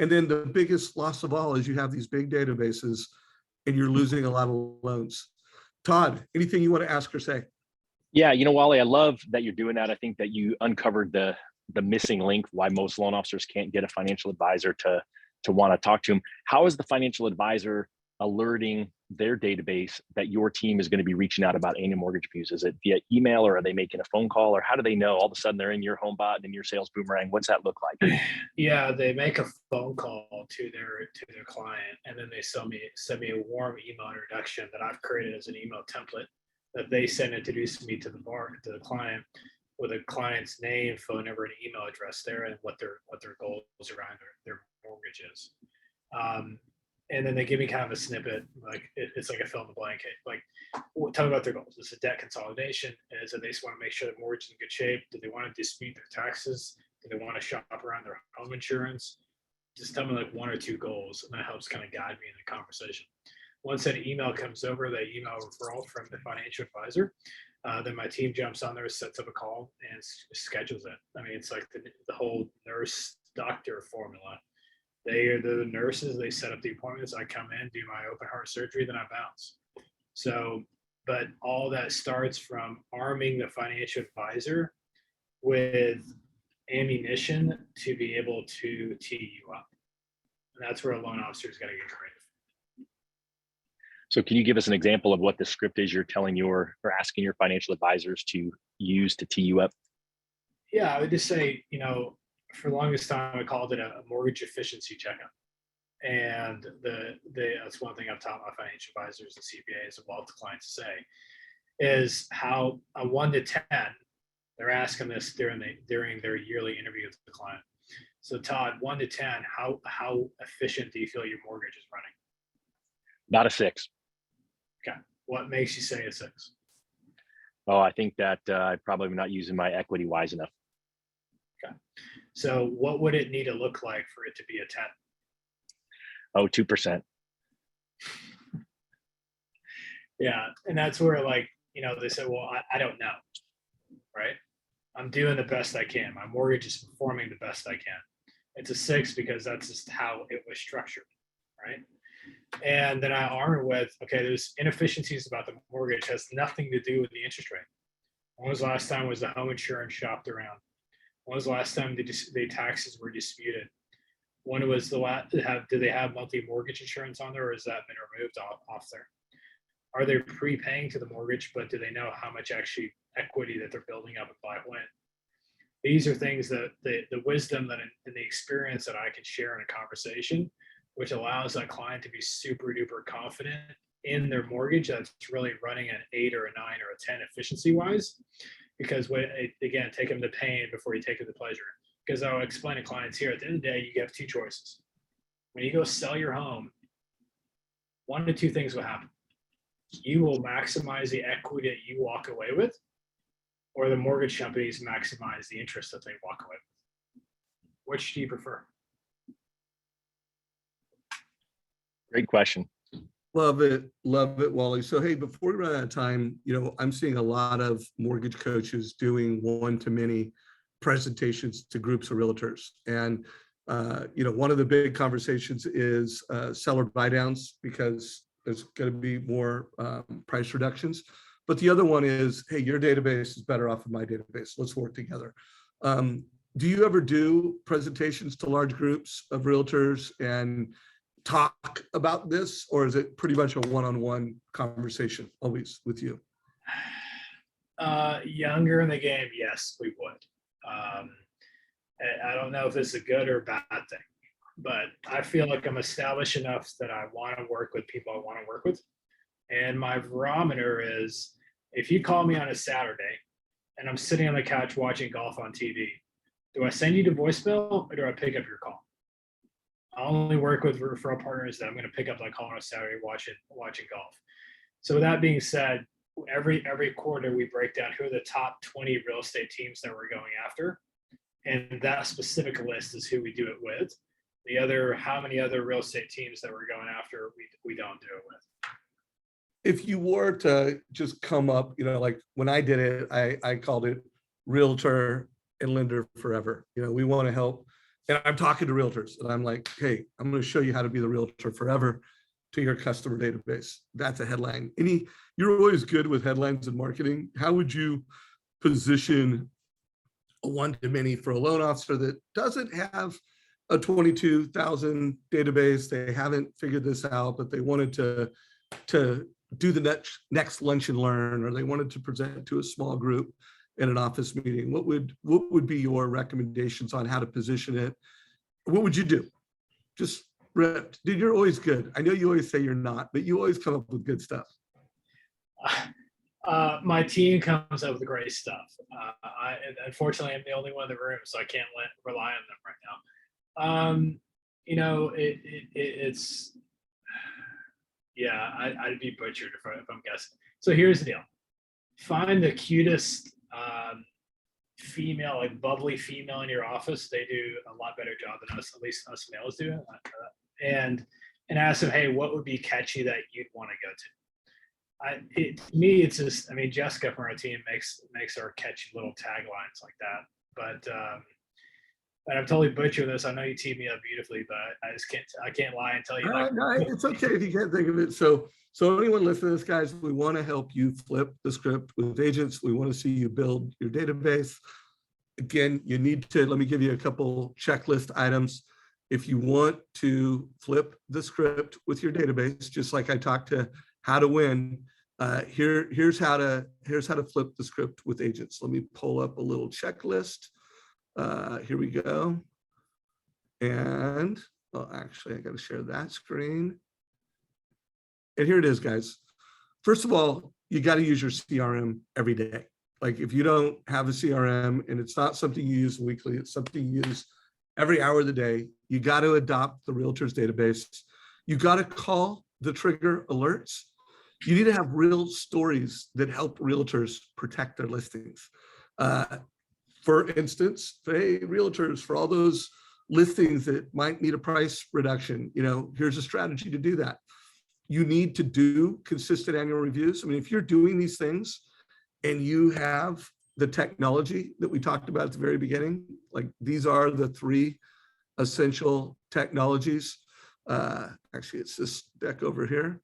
And then the biggest loss of all is you have these big databases and you're losing a lot of loans. Todd, anything you want to ask or say? Yeah, Wally, I love that you're doing that. I think that you uncovered the missing link why most loan officers can't get a financial advisor to want to talk to them. How is the financial advisor alerting their database that your team is going to be reaching out about annual mortgage reviews? Is it via email, or are they making a phone call, or how do they know all of a sudden they're in your home bot and in your sales boomerang? What's that look like? Yeah, they make a phone call to their client, and then they send me a warm email introduction that I've created as an email template that they send introducing me to the client, with a client's name, phone number, and email address there, and what their goals around their mortgage is. And then they give me kind of a snippet, like it's like a fill in the blank. Like, tell me about their goals. Is it debt consolidation? Is it they just want to make sure the mortgage is in good shape? Do they want to dispute their taxes? Do they want to shop around their home insurance? Just tell me like 1 or 2 goals, and that helps kind of guide me in the conversation. Once that email comes over, that email referral from the financial advisor, then my team jumps on there, sets up a call, and schedules it. I mean, it's like the whole nurse doctor formula. They're the nurses, they set up the appointments, I come in, do my open heart surgery, then I bounce. So, but all that starts from arming the financial advisor with ammunition to be able to tee you up. And that's where a loan officer's got to get creative. So can you give us an example of what the script is you're telling or asking your financial advisors to use to tee you up? Yeah, I would just say, for the longest time, I called it a mortgage efficiency checkup. And that's one thing I've taught my financial advisors and CPAs and wealth clients to say is how a 1 to 10, they're asking this during their yearly interview with the client. So Todd, 1 to 10, how efficient do you feel your mortgage is running? About a 6. Okay. What makes you say a 6? Oh, I think that I probably am not using my equity wise enough. Okay. So what would it need to look like for it to be a 10? Oh, 2%. Yeah. And that's where they say, well, I don't know. Right. I'm doing the best I can. My mortgage is performing the best I can. It's a 6 because that's just how it was structured. Right. And then I arm it with, okay, there's inefficiencies about the mortgage, has nothing to do with the interest rate. When was the last time was the home insurance shopped around? When was the last time the taxes were disputed? When was the last, do they have monthly mortgage insurance on there, or has that been removed off there? Are they prepaying to the mortgage, but do they know how much actually equity that they're building up and by when? These are things that the wisdom that and the experience that I can share in a conversation, which allows that client to be super duper confident in their mortgage that's really running an 8 or a 9 or a 10 efficiency wise. Because again, take them to pain before you take them to pleasure. Because I'll explain to clients here, at the end of the day, you have two choices. When you go sell your home, one of two things will happen. You will maximize the equity that you walk away with, or the mortgage companies maximize the interest that they walk away with. Which do you prefer? Great question. Love it, Wally. So hey, before we run out of time, I'm seeing a lot of mortgage coaches doing one-to-many presentations to groups of realtors, and one of the big conversations is seller buy downs, because there's going to be more price reductions. But the other one is, hey, your database is better off of my database. Let's work together. Do you ever do presentations to large groups of realtors and talk about this, or is it pretty much a one-on-one conversation always with you? Younger in the game, yes, we would. I don't know if it's a good or bad thing, but I feel like I'm established enough that I want to work with people I want to work with. And my barometer is, if you call me on a Saturday and I'm sitting on the couch watching golf on TV, do I send you to voicemail or do I pick up your call? I only work with referral partners that I'm going to pick up that call on a Saturday watching golf. So with that being said, every quarter we break down who are the top 20 real estate teams that we're going after. And that specific list is who we do it with. The other, how many other real estate teams that we're going after, we don't do it with. If you were to just come up, like when I did it, I called it Realtor and Lender Forever. We want to help. And I'm talking to realtors and I'm like, hey, I'm going to show you how to be the realtor forever to your customer database. That's a headline. You're always good with headlines and marketing. How would you position a one-to-many for a loan officer that doesn't have a 22,000 database? They haven't figured this out, but they wanted to do the next lunch and learn, or they wanted to present to a small group in an office meeting. What would be your recommendations on how to position it? What would you do? Just ripped. Dude, you're always good. I know you always say you're not, but you always come up with good stuff. My team comes up with great stuff. Unfortunately, I'm the only one in the room, so I can't rely on them right now. It's yeah, I'd be butchered if I'm guessing. So here's the deal: find the cutest female, like bubbly female in your office. They do a lot better job than us, at least us males do. And ask them, hey, what would be catchy that you'd want to go to? To me, it's just, Jessica from our team makes our catchy little taglines like that. But and I'm totally butchering this. I know you teed me up beautifully, but I can't lie and tell you. No, it's okay if you can't think of it. So anyone listening to this, guys, we want to help you flip the script with agents. We want to see you build your database. Again, you need to, let me give you a couple checklist items. If you want to flip the script with your database, just like I talked to how to win, here's how to flip the script with agents. Let me pull up a little checklist. Here we go. And actually, I got to share that screen. And here it is, guys. First of all, you got to use your CRM every day. Like if you don't have a CRM and it's not something you use weekly, it's something you use every hour of the day, you got to adopt the Realtors database. You got to call the trigger alerts. You need to have real stories that help realtors protect their listings. For instance, hey, realtors, for all those listings that might need a price reduction, here's a strategy to do that. You need to do consistent annual reviews. If you're doing these things and you have the technology that we talked about at the very beginning, like these are the 3 essential technologies. Actually, it's this deck over here.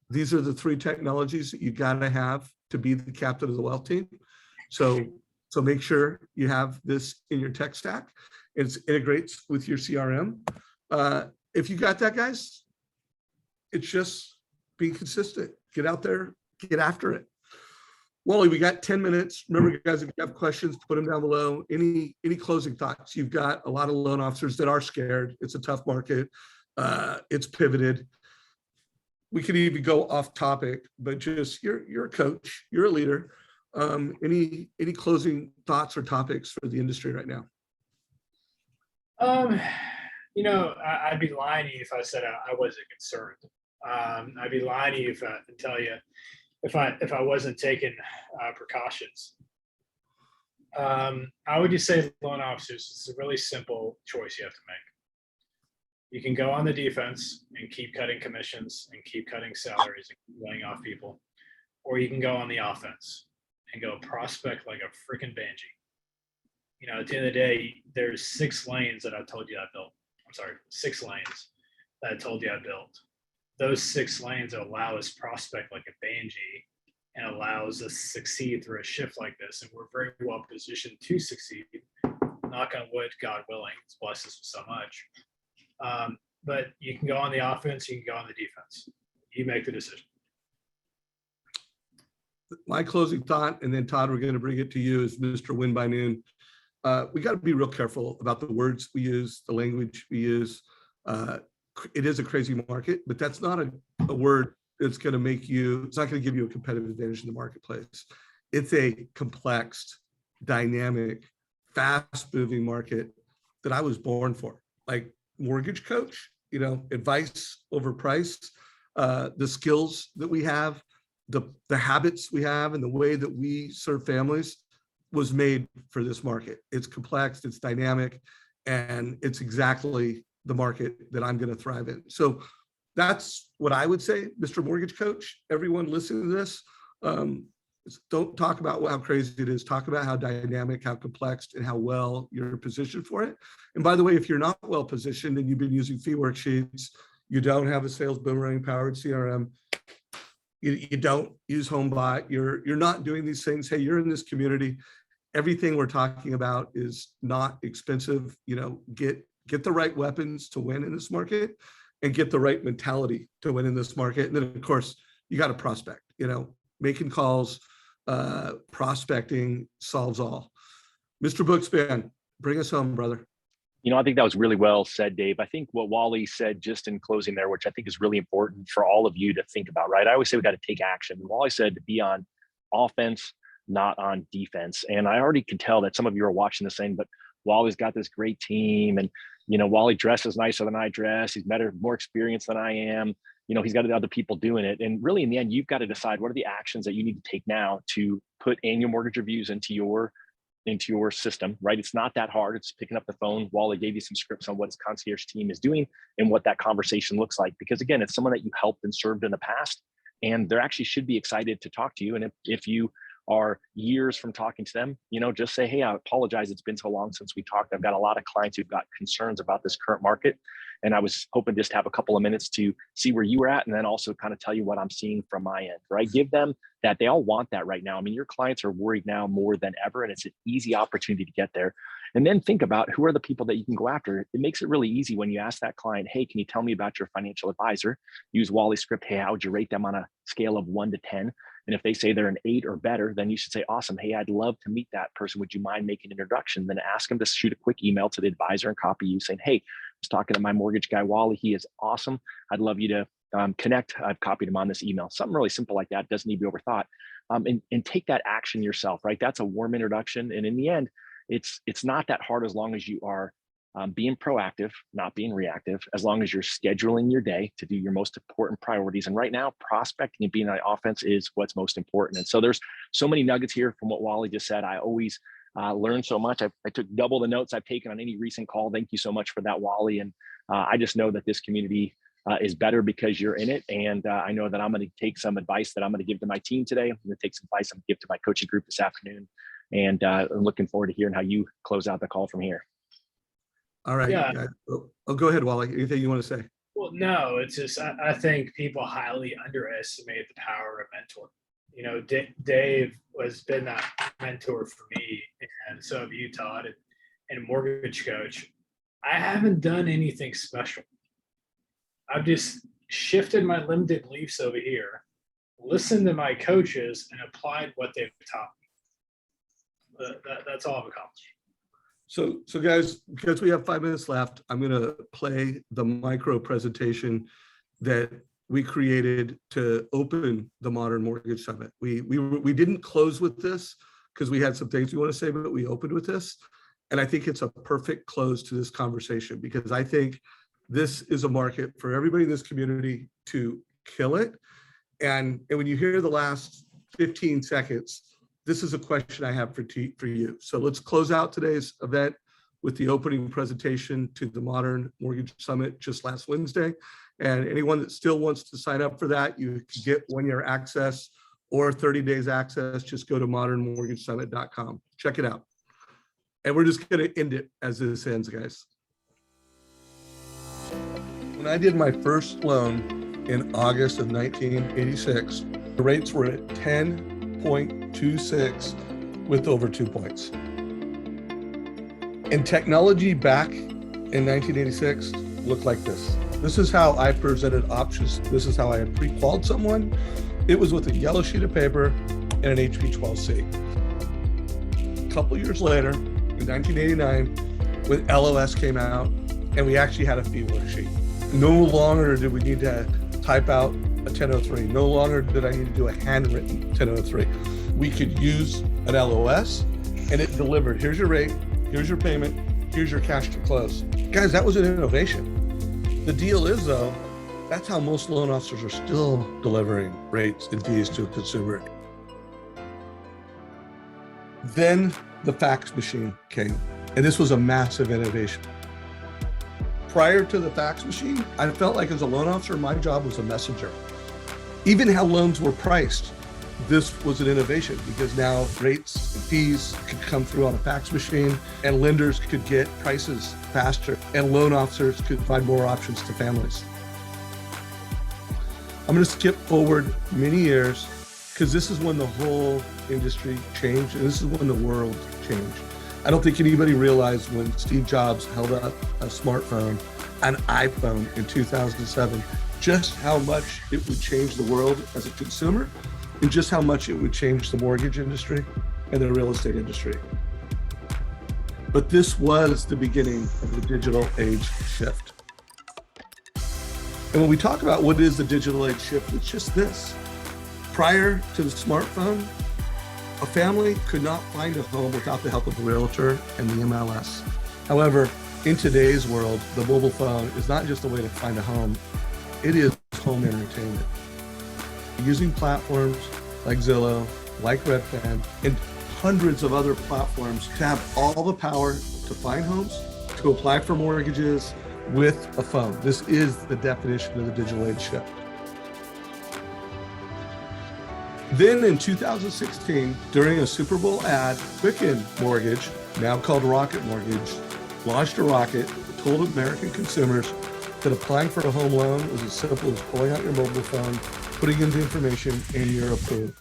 These are the 3 technologies that you got to have to be the captain of the wealth team. So So make sure you have this in your tech stack. It integrates with your CRM. If you got that, guys, it's just being consistent. Get out there, get after it. Wally, we got 10 minutes. Remember, guys, if you have questions, put them down below. Any closing thoughts? You've got a lot of loan officers that are scared. It's a tough market. It's pivoted. We could even go off topic, but just you're a coach, you're a leader. Any closing thoughts or topics for the industry right now? You know, I'd be lying to you if I said I wasn't concerned. I'd be lying to you and tell you if I wasn't taking precautions. I would just say loan officers, it's a really simple choice you have to make. You can go on the defense and keep cutting commissions and keep cutting salaries and keep laying off people, or you can go on the offense and go prospect like a freaking banshee. You know, at the end of the day, there's 6 lanes that I told you I built. I'm sorry, 6 lanes that I told you I built. Those 6 lanes allow us prospect like a banshee and allows us to succeed through a shift like this. And we're very well positioned to succeed. Knock on wood, God willing, it's blessed us with so much. But you can go on the offense, you can go on the defense. You make the decision. My closing thought, and then Todd, we're going to bring it to you, is Mr. Win by Noon. We got to be real careful about the words we use, the language we use. It is a crazy market, but that's not a word that's going to make you, it's not going to give you a competitive advantage in the marketplace. It's a complex, dynamic, fast-moving market that I was born for. Like mortgage coach, you know, advice over price, the skills that we have, the habits we have, and the way that we serve families was made for this market. It's complex, it's dynamic, and it's exactly the market that I'm going to thrive in. So that's what I would say, Mr. Mortgage Coach. Everyone listening to this, don't talk about how crazy it is. Talk about how dynamic, how complex, and how well you're positioned for it. And by the way, if you're not well positioned and you've been using fee worksheets, you don't have a sales boomerang powered CRM, you don't use HomeBot, you're not doing these things. Hey, you're in this community. Everything we're talking about is not expensive. You know, get the right weapons to win in this market and get the right mentality to win in this market. And then of course you got to prospect, you know, making calls, prospecting solves all. Mr. Bookspan, bring us home, brother. You know, I think that was really well said, Dave. I think what Wally said just in closing there, which I think is really important for all of you to think about, right? I always say we got to take action. Wally said to be on offense, not on defense. And I already can tell that some of you are watching this saying, but Wally's got this great team, and, you know, Wally dresses nicer than I dress. He's better, more experienced than I am. You know, he's got other people doing it. And really in the end, you've got to decide what are the actions that you need to take now to put annual mortgage reviews into your system, right? It's not that hard. It's picking up the phone. Wally gave you some scripts on what his concierge team is doing and what that conversation looks like. Because again, it's someone that you helped and served in the past, and they actually should be excited to talk to you. And if you are years from talking to them, you know, just say, hey, I apologize. It's been so long since we talked. I've got a lot of clients who've got concerns about this current market. And I was hoping just to have a couple of minutes to see where you were at, and then also kind of tell you what I'm seeing from my end, right? Give them that. They all want that right now. I mean, your clients are worried now more than ever, and it's an easy opportunity to get there. And then think about who are the people that you can go after. It makes it really easy when you ask that client, hey, can you tell me about your financial advisor? Use Wally's script. Hey, how would you rate them on a scale of 1 to 10? And if they say they're an 8 or better, then you should say, awesome. Hey, I'd love to meet that person. Would you mind making an introduction? Then ask them to shoot a quick email to the advisor and copy you saying, hey, I was talking to my mortgage guy, Wally. He is awesome. I'd love you to connect. I've copied him on this email. Something really simple like that. Doesn't need to be overthought. And take that action yourself, right? That's a warm introduction. And in the end, it's not that hard as long as you are being proactive, not being reactive, as long as you're scheduling your day to do your most important priorities. And right now, prospecting and being on offense is what's most important. And so there's so many nuggets here from what Wally just said. I always learn so much. I took double the notes I've taken on any recent call. Thank you so much for that, Wally. And I just know that this community is better because you're in it. And I know that I'm going to take some advice that I'm going to give to my team today. I'm going to take some advice I'm going to give to my coaching group this afternoon. And I'm looking forward to hearing how you close out the call from here. All right. Yeah. Oh, go ahead, Wally. Anything you want to say? Well, no, it's just, I think people highly underestimate the power of a mentor. You know, Dave has been that mentor for me in and so have you, Todd, and mortgage coach, I haven't done anything special. I've just shifted my limited beliefs over here, listened to my coaches, and applied what they've taught me. That's all I've accomplished. So guys, because we have 5 minutes left, I'm going to play the micro presentation that we created to open the Modern Mortgage Summit. We didn't close with this because we had some things we want to say, but we opened with this. And I think it's a perfect close to this conversation, because I think this is a market for everybody in this community to kill it. And when you hear the last 15 seconds, this is a question I have for you. So let's close out today's event with the opening presentation to the Modern Mortgage Summit just last Wednesday. And anyone that still wants to sign up for that, you can get 1-year access or 30 days access. Just go to modernmortgagesummit.com. Check it out. And we're just going to end it as this ends, guys. When I did my first loan in August of 1986, the rates were at 10.26 with over 2 points. And technology back in 1986 looked like this. This is how I presented options. This is how I had pre-qualified someone. It was with a yellow sheet of paper and an HP 12C. A couple years later, in 1989, when LOS came out, and we actually had a fee worksheet. No longer did we need to type out a 1003. No longer did I need to do a handwritten 1003. We could use an LOS, and it delivered. Here's your rate, here's your payment, here's your cash to close. Guys, that was an innovation. The deal is, though, that's how most loan officers are still delivering rates and fees to a consumer. Then the fax machine came, and this was a massive innovation. Prior to the fax machine, I felt like as a loan officer, my job was a messenger. Even how loans were priced, this was an innovation, because now rates and fees could come through on a fax machine, and lenders could get prices faster, and loan officers could find more options to families. I'm going to skip forward many years, because this is when the whole industry changed, and this is when the world changed. I don't think anybody realized when Steve Jobs held up a smartphone, an iPhone in 2007, just how much it would change the world as a consumer, and just how much it would change the mortgage industry and the real estate industry. But this was the beginning of the digital age shift. And when we talk about what is the digital age shift, it's just this. Prior to the smartphone, a family could not find a home without the help of a realtor and the MLS. However, in today's world, the mobile phone is not just a way to find a home, it is home entertainment. Using platforms like Zillow, like Redfin, and hundreds of other platforms to have all the power to find homes, to apply for mortgages with a phone. This is the definition of the digital age shift. Then in 2016, during a Super Bowl ad, Quicken Mortgage, now called Rocket Mortgage, launched a rocket that told American consumers that applying for a home loan was as simple as pulling out your mobile phone, putting in the information, and you're approved.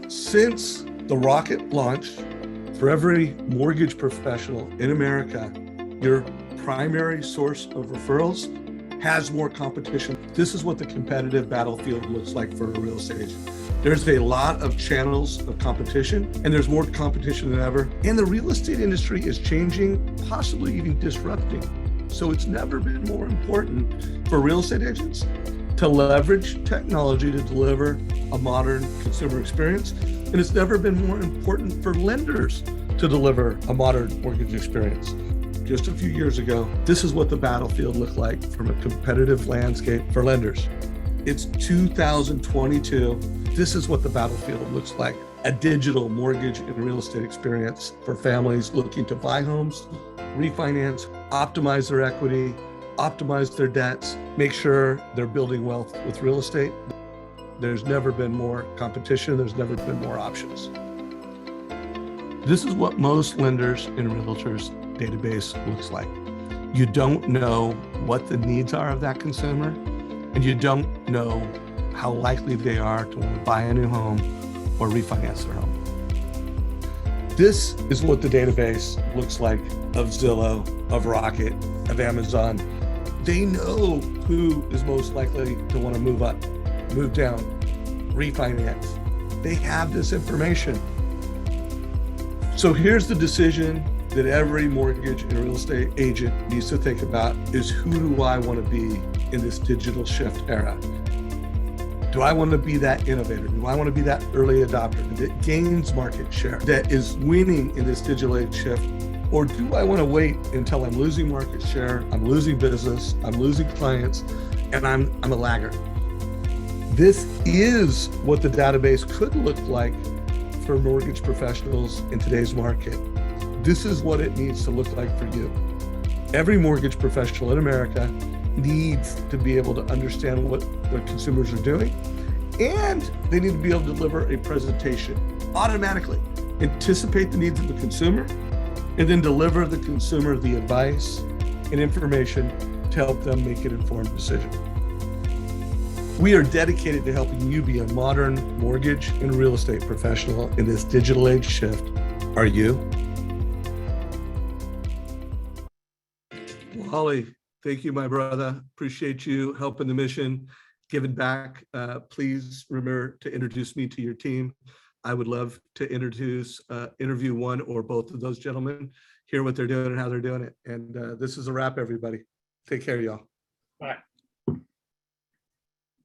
Since the rocket launched, for every mortgage professional in America, your primary source of referrals has more competition. This is what the competitive battlefield looks like for a real estate agent. There's a lot of channels of competition, and there's more competition than ever. And the real estate industry is changing, possibly even disrupting. So it's never been more important for real estate agents to leverage technology to deliver a modern consumer experience. And it's never been more important for lenders to deliver a modern mortgage experience. Just a few years ago, this is what the battlefield looked like from a competitive landscape for lenders. It's 2022. This is what the battlefield looks like. A digital mortgage and real estate experience for families looking to buy homes, refinance, optimize their equity, optimize their debts, make sure they're building wealth with real estate. There's never been more competition. There's never been more options. This is what most lenders and realtors database looks like. You don't know what the needs are of that consumer, and you don't know how likely they are to want to buy a new home or refinance their home. This is what the database looks like of Zillow, of Rocket, of Amazon. They know who is most likely to want to move up, move down, refinance. They have this information. So here's the decision that every mortgage and real estate agent needs to think about is, who do I want to be in this digital shift era? Do I want to be that innovator? Do I want to be that early adopter that gains market share, that is winning in this digital age shift? Or do I want to wait until I'm losing market share, I'm losing business, I'm losing clients, and I'm a laggard? This is what the database could look like for mortgage professionals in today's market. This is what it needs to look like for you. Every mortgage professional in America needs to be able to understand what their consumers are doing, and they need to be able to deliver a presentation automatically, anticipate the needs of the consumer, and then deliver the consumer the advice and information to help them make an informed decision. We are dedicated to helping you be a modern mortgage and real estate professional in this digital age shift. Are you? Wally, thank you, my brother. Appreciate you helping the mission, giving back. Please remember to introduce me to your team. I would love to interview one or both of those gentlemen, hear what they're doing and how they're doing it. And this is a wrap, everybody. Take care, y'all. Bye.